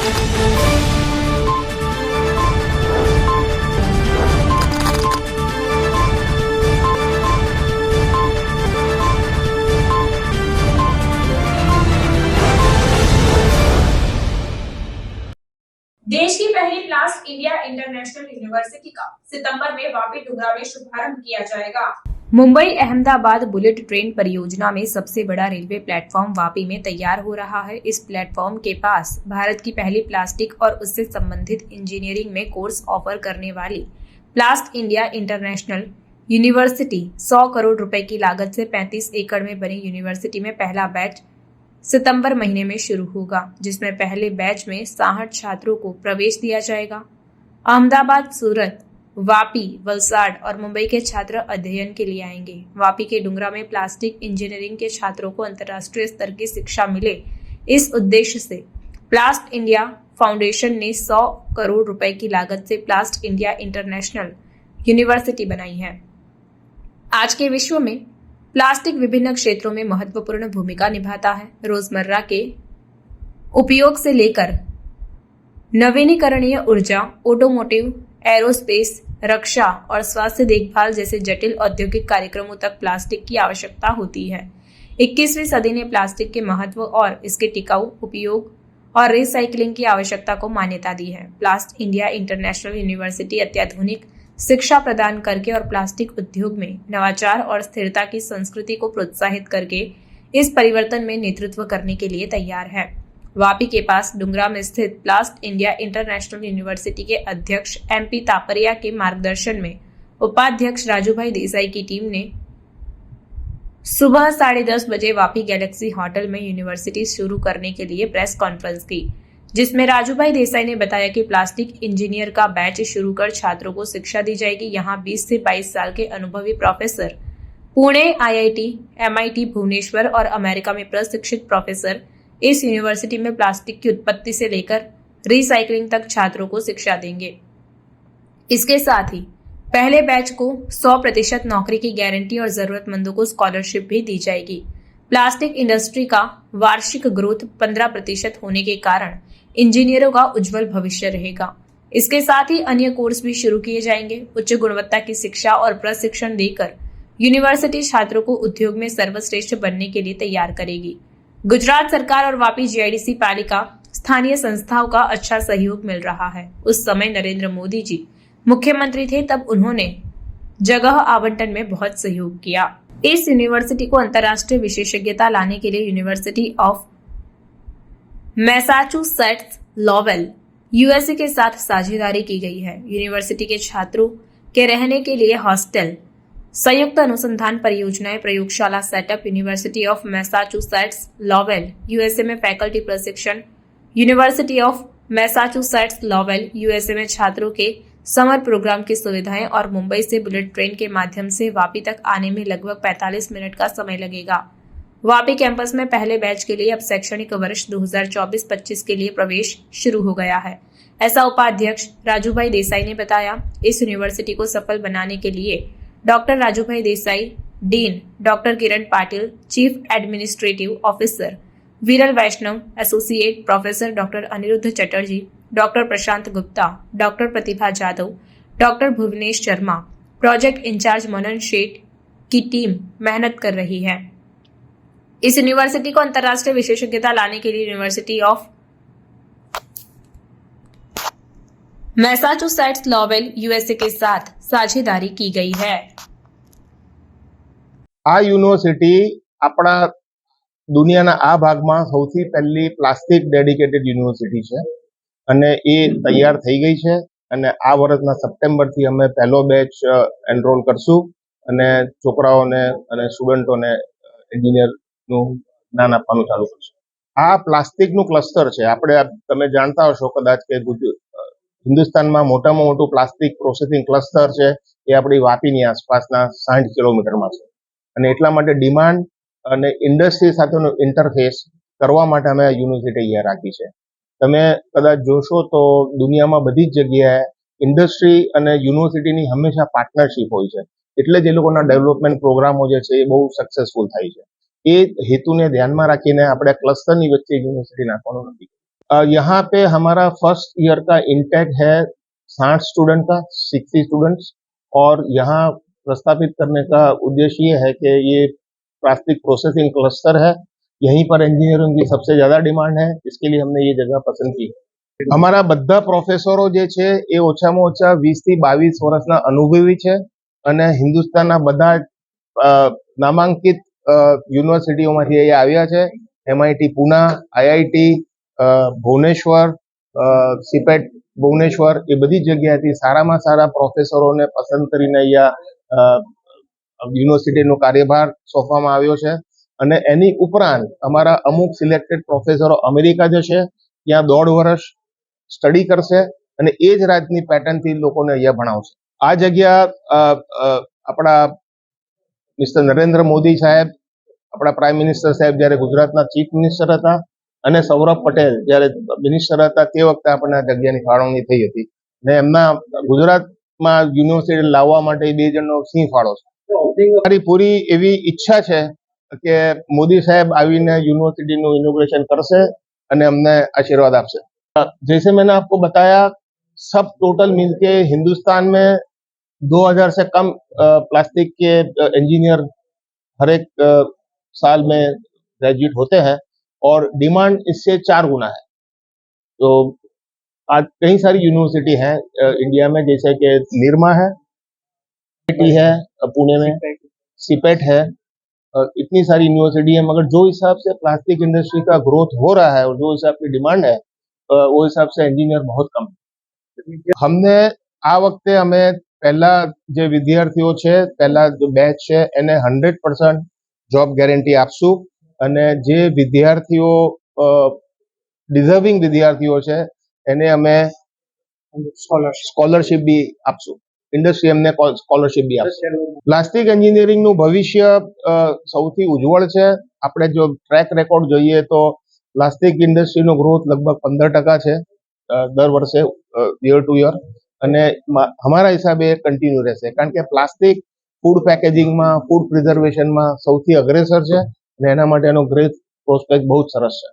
देश की पहली प्लास्ट इंडिया इंटरनेशनल यूनिवर्सिटी का सितंबर में वापी डुगरा में शुभारंभ किया जाएगा। मुंबई अहमदाबाद बुलेट ट्रेन परियोजना में सबसे बड़ा रेलवे प्लेटफॉर्म वापी में तैयार हो रहा है। इस प्लेटफॉर्म के पास भारत की पहली प्लास्टिक और उससे संबंधित इंजीनियरिंग में कोर्स ऑफर करने वाली प्लास्ट इंडिया इंटरनेशनल यूनिवर्सिटी 100 करोड़ रुपए की लागत से 35 एकड़ में बनी यूनिवर्सिटी में पहला बैच सितंबर महीने में शुरू होगा, जिसमें पहले बैच में 60 छात्रों को प्रवेश दिया जाएगा। अहमदाबाद, सूरत, वापी, वलसाड़ और मुंबई के छात्र अध्ययन के लिए आएंगे। वापी के डुंगरा में प्लास्टिक इंजीनियरिंग के छात्रों को अंतर्राष्ट्रीय स्तर की शिक्षा मिले, इस उद्देश्य से प्लास्ट इंडिया फाउंडेशन ने 100 करोड़ रुपए की लागत से प्लास्ट इंडिया इंटरनेशनल यूनिवर्सिटी बनाई है। आज के विश्व में प्लास्टिक विभिन्न क्षेत्रों में महत्वपूर्ण भूमिका निभाता है। रोजमर्रा के उपयोग से लेकर नवीनीकरणीय ऊर्जा, ऑटोमोटिव, एरोस्पेस, रक्षा और स्वास्थ्य देखभाल जैसे जटिल औद्योगिक कार्यक्रमों तक प्लास्टिक की आवश्यकता होती है। 21वीं सदी ने प्लास्टिक के महत्व और इसके टिकाऊ उपयोग और रिसाइकलिंग की आवश्यकता को मान्यता दी है। प्लास्ट इंडिया इंटरनेशनल यूनिवर्सिटी अत्याधुनिक शिक्षा प्रदान करके और प्लास्टिक उद्योग में नवाचार और स्थिरता की संस्कृति को प्रोत्साहित करके इस परिवर्तन में नेतृत्व करने के लिए तैयार है। वापी के पास डुंगरा में स्थित प्लास्ट इंडिया इंटरनेशनल यूनिवर्सिटी के अध्यक्ष MP तापरिया के मार्गदर्शन में उपाध्यक्ष राजूभाई देसाई की टीम ने सुबह 10:30 बजे वापी गैलेक्सी होटल में यूनिवर्सिटी शुरू करने के लिए प्रेस कॉन्फ्रेंस की, जिसमें राजूभाई देसाई ने बताया कि प्लास्टिक इंजीनियर का बैच शुरू कर छात्रों को शिक्षा दी जाएगी। यहाँ 20 से 22 साल के अनुभवी professor, Pune IIT, MIT Bhubaneswar और अमेरिका में प्रशिक्षित प्रोफेसर इस यूनिवर्सिटी में प्लास्टिक की उत्पत्ति से लेकर रिसाइकलिंग तक छात्रों को शिक्षा देंगे। इसके साथ ही पहले बैच को 100% नौकरी की गारंटी और जरूरतमंदों को स्कॉलरशिप भी दी जाएगी। प्लास्टिक इंडस्ट्री का वार्षिक ग्रोथ 15% होने के कारण इंजीनियरों का उज्जवल भविष्य रहेगा। इसके साथ ही अन्य कोर्स भी शुरू किए जाएंगे। उच्च गुणवत्ता की शिक्षा और प्रशिक्षण देकर यूनिवर्सिटी छात्रों को उद्योग में सर्वश्रेष्ठ बनने के लिए तैयार करेगी। गुजरात सरकार और वापी GIDC पालिका स्थानीय संस्थाओं का अच्छा सहयोग मिल रहा है। उस समय नरेंद्र मोदी जी मुख्यमंत्री थे, तब उन्होंने जगह आवंटन में बहुत सहयोग किया। इस यूनिवर्सिटी को अंतर्राष्ट्रीय विशेषज्ञता लाने के लिए university of Massachusetts Lowell USA के साथ साझेदारी की गई है। यूनिवर्सिटी के छात्रों के रहने के लिए हॉस्टल, संयुक्त अनुसंधान परियोजनाएं, प्रयोगशाला setup, university of Massachusetts Lowell USA में फैकल्टी प्रशिक्षण, university of Massachusetts Lowell USA में छात्रों के समर प्रोग्राम की सुविधाएं और मुंबई से बुलेट ट्रेन के माध्यम से वापी तक आने में लगभग 45 मिनट का समय लगेगा। वापी कैंपस में पहले बैच के लिए अब शैक्षणिक वर्ष 2024-25 के लिए प्रवेश शुरू हो गया है, ऐसा उपाध्यक्ष राजूभाई देसाई ने बताया। इस यूनिवर्सिटी को सफल बनाने के लिए doctor Rajubhai Desai, dean doctor Kiran Patil, chief administrative officer Viral Vaishnav, associate professor doctor Aniruddha Chatterjee, doctor Prashant Gupta, doctor Pratibha Jadhav, doctor Bhuvnesh Sharma, project incharge Manan Sheth की टीम मेहनत कर रही है। इस यूनिवर्सिटी को अंतर्राष्ट्रीय विशेषज्ञता लाने के लिए university of Massachusetts Lowell USA के साथ साझेदारी की गई है। आ यूनिवर्सिटी अपना दुनियाना आ भागमां सौथी पहली प्लास्टिक डेडिकेटेड यूनिवर्सिटी है અને એ તૈયાર થઈ ગઈ છે અને આ વર્ષના સપ્ટેમ્બરથી અમે પહેલો બેચ એનરોલ કરશું અને છોકરાઓને અને સ્ટુડન્ટોને એન્જિનિયરનું જ્ઞાન આપવાનું ચાલુ કરશું। આ પ્લાસ્ટિકનું ક્લસ્ટર છે। આપણે તમે જાણતા હશો કદાચ કે હિન્દુસ્તાનમાં મોટામાં મોટું પ્લાસ્ટિક પ્રોસેસિંગ ક્લસ્ટર છે એ આપણી વાપીની આસપાસના 60 કિલોમીટરમાં છે અને એટલા માટે ડિમાન્ડ અને ઇન્ડસ્ટ્રી સાથેનો ઇન્ટરફેસ કરવા માટે અમે યુનિવર્સિટી અહીંયા રાખી છે। તમે કદાચ જોશો તો દુનિયામાં બધી જ જગ્યાએ ઇન્ડસ્ટ્રી અને યુનિવર્સિટીની હંમેશા પાર્ટનરશિપ હોય છે, એટલે જ એ લોકોના ડેવલપમેન્ટ પ્રોગ્રામો જે છે એ બહુ સક્સેસફુલ થાય છે। એ હેતુને ધ્યાનમાં રાખીને આપણે ક્લસ્ટરની વચ્ચે યુનિવર્સિટી નાખવાનો નથી। यहाँ पे हमारा फर्स्ट ईयर का इंटेक है 60 स्टूडेंट का, 60 स्टूडेंट्स। और यहाँ प्रस्तावित करने का उद्देश्य ये है कि ये प्लास्टिक प्रोसेसिंग क्लस्टर है, यहीं पर एंजिनियरिंग की सबसे ज्यादा डिमांड है, इसके लिए हमने ये जगह पसंद की। અમારા બધા પ્રોફેસરો જે છે એ ઓછામાં ઓછા 20 થી 22 વર્ષના અનુભવી છે અને હિન્દુસ્તાનના બધા નામાંકિત યુનિવર્સિટીઓમાંથી અહીંયા આવ્યા છે। MIT Poona, IIT Bhubaneswar, CPET Bhubaneswar, એ બધી જગ્યાએથી સારામાં સારા પ્રોફેસરોને પસંદ કરીને અહીંયા યુનિવર્સિટીનો કાર્યભાર સોંપવામાં આવ્યો છે। અને એની ઉપરાંત અમારા અમુક સિલેક્ટેડ પ્રોફેસરો અમેરિકા જશે, ત્યાં 1.5 વર્ષ સ્ટડી કરશે અને એ જ રાજની પેટર્નથી લોકોને અહીંયા ભણાવશે। આ જગ્યા આપણા મિસ્ટર નરેન્દ્ર મોદી સાહેબ, આપણા પ્રાઇમ મિનિસ્ટર સાહેબ જ્યારે ગુજરાતના ચીફ મિનિસ્ટર હતા અને સૌરભ પટેલ જ્યારે મિનિસ્ટર હતા તે વખતે આપણને આ જગ્યાની ફાળવણી થઈ હતી ને એમના ગુજરાતમાં યુનિવર્સિટી લાવવા માટે 2 જણનો સિંહ ફાળો છે। મારી પૂરી એવી ઈચ્છા છે કે મોદી સાહેબ આવીને यूनिवर्सिटी इनोग्रेशन करसे અને અમને આશીર્વાદ આપશે। जैसे मैंने आपको बताया, सब टोटल मिलके हिंदुस्तान में 2000 से कम प्लास्टिक के इंजीनियर हर एक साल में ग्रेजुएट होते हैं और डिमांड इससे 4 गुना है। तो आज कई सारी यूनिवर्सिटी हैं इंडिया में, जैसे कि निरमा है, IIT है पुणे में, CPET है, इतनी सारी यूनिवर्सिटी है, मगर जो हिसाब से प्लास्टिक इंडस्ट्री का ग्रोथ हो रहा है और जो हिसाब की डिमांड है वो हिसाब से एंजीनियर बहुत कम है। हमने आ वखते અમે પહેલા જે વિદ્યાર્થીઓ છે, પહેલા જો બેચ છે એને 100% જોબ ગેરંટી આપશું અને જે વિદ્યાર્થીઓ ડિઝર્વિંગ વિદ્યાર્થીઓ છે એને અમે સ્કોલરશિપ બી આપશું, ઇન્ડસ્ટ્રી એમને સ્કોલરશિપ બી આપશે। પ્લાસ્ટિક એન્જિનિયરિંગનું ભવિષ્ય સૌથી ઉજ્જવળ છે। આપણે જો ટ્રેક રેકોર્ડ જોઈએ તો પ્લાસ્ટિક ઇન્ડસ્ટ્રીનો ગ્રોથ લગભગ 15% છે દર વર્ષે, યર ટુ યર, અને અમારા હિસાબે કન્ટિન્યુ રહેશે, કારણ કે પ્લાસ્ટિક ફૂડ પેકેજિંગમાં, ફૂડ પ્રિઝર્વેશનમાં સૌથી અગ્રેસર છે અને એના માટેનો ગ્રેટ પ્રોસ્પેક્ટ બહુ જ સરસ છે।